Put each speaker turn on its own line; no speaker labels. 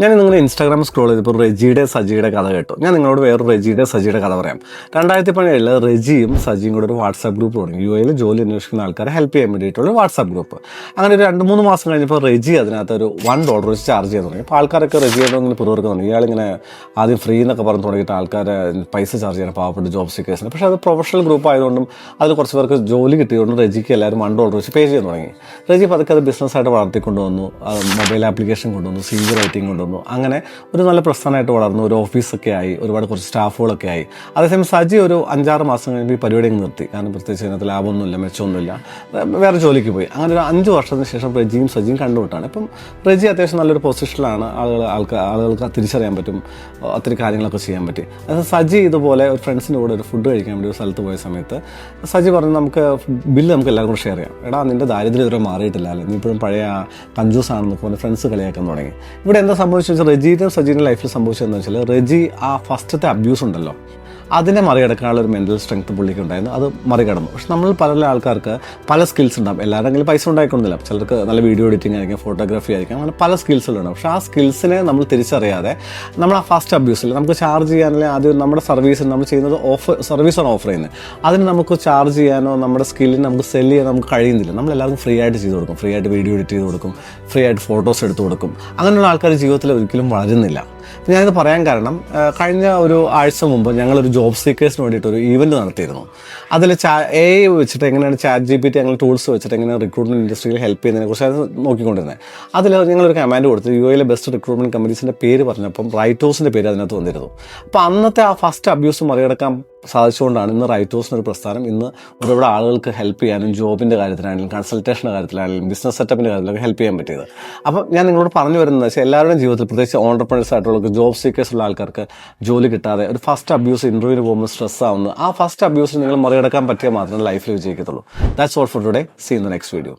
ഞാൻ നിങ്ങളുടെ Instagram scroll ചെയ്തപ്പോൾ റെജിയുടെ സജിയുടെ കഥ കേട്ടു. ഞാൻ നിങ്ങളോട് വേറൊരു റെജിയുടെ സജിയുടെ കഥ പറയാം. 2017 റെജിയും സജിയും കൂടെ ഒരു വാട്സാപ്പ് ഗ്രൂപ്പ് തുടങ്ങി. UAE ജോലി അന്വേഷിക്കുന്ന ആൾക്കാരെ ഹെൽപ്പ് ചെയ്യാൻ വേണ്ടിയിട്ടുള്ള വാട്സാപ്പ് ഗ്രൂപ്പ്. അങ്ങനെ ഒരു 2-3 മാസം കഴിഞ്ഞപ്പോൾ റെജി അതിനകത്ത് ഒരു $1 വെച്ച് ചാർജ് ചെയ്യാൻ തുടങ്ങി. അപ്പോൾ ആൾക്കാരൊക്കെ റെജിയോട് ഇങ്ങനെ പിറുപിറുക്കുന്നുണ്ട്. ഇയാളിങ്ങനെ ആദ്യം ഫ്രീ എന്നൊക്കെ പറഞ്ഞു തുടങ്ങിയിട്ട് ആൾക്കാരെ പൈസ ചാർജ് ചെയ്യണം പാവപ്പെട്ട ജോബ് സീക്കേഴ്സിന്. പക്ഷേ അത് പ്രൊഫഷണൽ ഗ്രൂപ്പ് ആയതുകൊണ്ടും അതിൽ കുറച്ച് പേർക്ക് ജോലി കിട്ടിയതുകൊണ്ടും റെജിക്ക് എല്ലാവരും $1 വെച്ച് പേ ചെയ്യാൻ തുടങ്ങി. റെജി പതുക്കെ അത് ബിസിനസ്സായിട്ട് വളർത്തിക്കൊണ്ടുവന്നു. മൊബൈൽ ആപ്ലിക്കേഷൻ കൊണ്ടുവന്നു, CV റൈറ്റിംഗ് കൊണ്ടുവന്നു. അങ്ങനെ ഒരു നല്ല പ്രസ്ഥാനമായിട്ട് വളർന്നു. ഒരു ഓഫീസൊക്കെ ആയി, ഒരുപാട് കുറച്ച് സ്റ്റാഫുകളൊക്കെ ആയി. അതേസമയം സജി ഒരു 5-6 മാസം കഴിയുമ്പോൾ ഈ പരിപാടി നിർത്തി. കാരണം പ്രത്യേകിച്ച് അതിനകത്ത് ലാഭമൊന്നുമില്ല, മെച്ചമൊന്നുമില്ല, വേറെ ജോലിക്ക് പോയി. അങ്ങനെ ഒരു 5 വർഷത്തിന് ശേഷം റെജിയും സജിയും കണ്ടുവിട്ടാണ്. ഇപ്പം റെജി അത്യാവശ്യം നല്ലൊരു പൊസിഷനിലാണ്. ആളുകൾക്ക് തിരിച്ചറിയാൻ പറ്റും, ഒത്തിരി കാര്യങ്ങളൊക്കെ ചെയ്യാൻ പറ്റി. അതായത് സജി ഇതുപോലെ ഒരു ഫ്രണ്ട്സിൻ്റെ കൂടെ ഒരു ഫുഡ് കഴിക്കാൻ വേണ്ടി ഒരു സ്ഥലത്ത് പോയ സമയത്ത് സജി പറഞ്ഞു, നമുക്ക് ബില്ല് നമുക്ക് എല്ലാവർക്കും ഷെയർ ചെയ്യാം. എടാ, നിൻ്റെ ദാരിദ്ര്യം ഇതുവരെ മാറിയിട്ടില്ല അല്ലേ, നീ ഇപ്പോഴും പഴയ കഞ്ചൂസാണെന്ന് പോലെ ഫ്രണ്ട്സ് കളിയാക്കാൻ തുടങ്ങി. ഇവിടെ എന്താ സംഭവിച്ചു വെച്ചാൽ റെജിയുടെ സജീൻ്റെ ലൈഫിൽ സംഭവിച്ചതെന്ന് വെച്ചാൽ റെജി ആ ഫസ്റ്റത്തെ അബ്യൂസ് ഉണ്ടല്ലോ, അതിനെ മറികടക്കാനുള്ള ഒരു മെൻ്റൽ സ്ട്രെങ്ത് പുള്ളിക്ക് ഉണ്ടായിരുന്നു. അത് മറികടന്നു. പക്ഷെ നമ്മൾ പല ആൾക്കാർക്ക് പല സ്കിൽസ് ഉണ്ടാകും. എല്ലാവരെങ്കിലും പൈസ ഉണ്ടായിക്കൊണ്ടില്ല. ചിലർക്ക് നല്ല വീഡിയോ എഡിറ്റിംഗ് ആയിരിക്കും, ഫോട്ടോഗ്രാഫി ആയിരിക്കും, അങ്ങനെ പല സ്കിൽസുകളുണ്ടാവും. പക്ഷേ ആ സ്കിൽസിനെ നമ്മൾ തിരിച്ചറിയാതെ നമ്മൾ ആ ഫസ്റ്റ് അബ്യൂസിൽ നമുക്ക് ചാർജ് ചെയ്യാനല്ലേ ആദ്യം നമ്മുടെ സർവീസിന് നമ്മൾ ചെയ്യുന്നത് സർവീസാണ് ഓഫർ ചെയ്യുന്നത്. അതിന് നമുക്ക് ചാർജ് ചെയ്യാനോ നമ്മുടെ സ്കില്ലിന് നമുക്ക് സെല് ചെയ്യാൻ നമുക്ക് കഴിയുന്നില്ല. നമ്മളെല്ലാവർക്കും ഫ്രീ ആയിട്ട് ചെയ്ത് കൊടുക്കും, ഫ്രീ ആയിട്ട് വീഡിയോ എഡിറ്റ് ചെയ്ത് കൊടുക്കും, ഫ്രീ ആയിട്ട് ഫോട്ടോസ് എടുത്ത് കൊടുക്കും. അങ്ങനെയുള്ള ആൾക്കാർ ജീവിതത്തിൽ ഒരിക്കലും വളരുന്നില്ല. ഞാനിത് പറയാൻ കാരണം, കഴിഞ്ഞ ഒരു ആഴ്ച മുമ്പ് ഞങ്ങളൊരു ജോബ് സീക്കേഴ്സിന് വേണ്ടിയിട്ട് ഒരു ഈവൻറ്റ് നടത്തിയിരുന്നു. അതിൽ AI വെച്ചിട്ട് എങ്ങനെയാണ് ChatGPT അങ്ങനെ ടൂൾസ് വെച്ചിട്ട് എങ്ങനെയാണ് റിക്രൂട്ട്മെൻറ്റ് ഇൻഡസ്ട്രിയിൽ ഹെൽപ്പ് ചെയ്യുന്നതിനെ കുറിച്ചാണ് നോക്കിക്കൊണ്ടിരുന്നത്. അതിൽ ഞങ്ങളൊരു കമാൻഡ് കൊടുത്തു. UAE ബെസ്റ്റ് റിക്രൂട്ട്മെൻറ്റ് കമ്പനീസിൻ്റെ പേര് പറഞ്ഞപ്പം റൈറ്റോസിൻ്റെ പേര് അതിനകത്ത് വന്നിരുന്നു. അപ്പോൾ അന്നത്തെ ആ ഫസ്റ്റ് അബ്യൂസ് മറികടക്കാൻ സാധിച്ചുകൊണ്ടാണ് ഇന്ന് റൈറ്റോസിനൊരു പ്രസ്ഥാനം ഇന്ന് ഒരുപാട് ആളുകൾക്ക് ഹെൽപ്പ് ചെയ്യാനും ജോബിൻ്റെ കാര്യത്തിലാണെങ്കിലും കൺസൾട്ടേഷൻ്റെ കാര്യത്തിലാണെങ്കിലും ബിസിനസ് സെറ്റപ്പിൻ്റെ കാര്യത്തിലൊക്കെ ഹെൽപ്പ് ചെയ്യാൻ പറ്റിയത്. അപ്പം ഞാൻ നിങ്ങളോട് പറഞ്ഞു വരുന്നത് വെച്ചാൽ എല്ലാവരുടെയും ജീവിതത്തിൽ പ്രത്യേകിച്ച് ഓൺടർപ്രണേഴ്സ് ആയിട്ടുള്ള ജോബ് സീക്കേഴ്സ് ഉള്ള ആൾക്കാർക്ക് ജോലി കിട്ടാതെ ഒരു ഫസ്റ്റ് അബ്യൂസ് ഇൻ്റർവ്യൂവിന് പോകുമ്പോൾ സ്ട്രെസ് ആവുന്നത്, ആ ഫസ്റ്റ് അബ്യൂസിന് നിങ്ങൾ മറികടക്കാൻ പറ്റിയാൽ മാത്രമേ ലൈഫിൽ വിജയിക്കത്തുള്ളൂ. That's all for today. See in the next video.